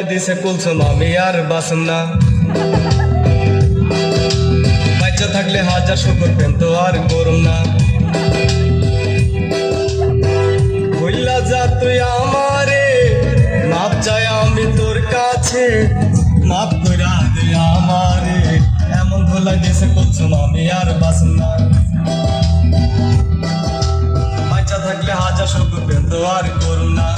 দিছে কুলসুম আমি আর বাসুম না। বাচ্চা থাকলে হাজার শুকর পেন তো আর করুম না। ভুইলা যা তুই আমারে, মাপ চাই আমি তোর কাছে, মাপ কইরা দে আমারে। এমন ভোলা দিছে কুলসুম আমি আর বাসুম না। বাচ্চা থাকলে হাজার শুকর পেন তো আর করুম না।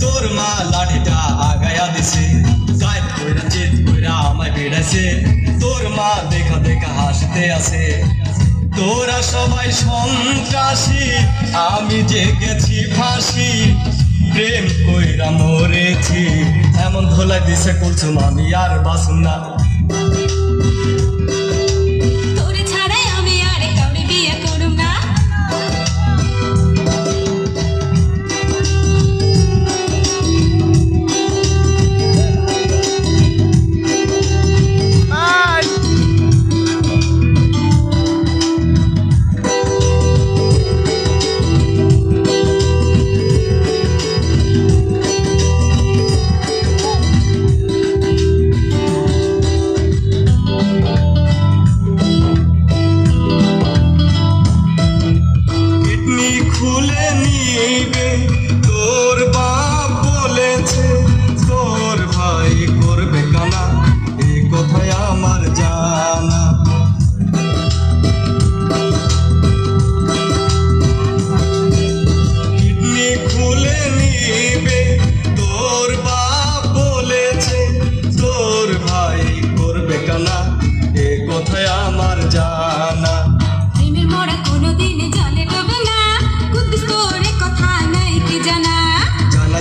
তোর মা লাঠিটা আগায়া দিছে, গায়ে কইরা চিত কইরা আমায় বেড়াইছে। তোর মা দেখা দেখা হাসতে আছে। তোরা সবাই সন্ত্রাসী, আমি যে গেছি ফাঁসি, প্রেম কইরা মরেছি। এমন ধোলাই দিছে কুলসুম আমি আর বাসুম না। খুলে নিবে তোর বাপ বলেছে, তোর ভাই করবে কানা, এ কথায় আমার জানা। কিডনি খুলে নিবে তোর বাপ বলেছে, তোর ভাই করবে কানা, এ কথায় আমার জানা।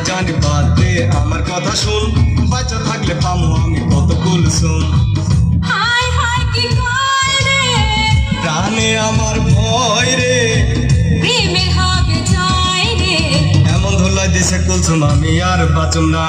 জানি বাদ দে আমার কথা শুন, বাচ্চা থাকলে পামো আমি কত কুলসুম। প্রাণে আমার ভয় রে, এমন ধোলাই দিছে কুলসুম আমি আর বাঁচুম না।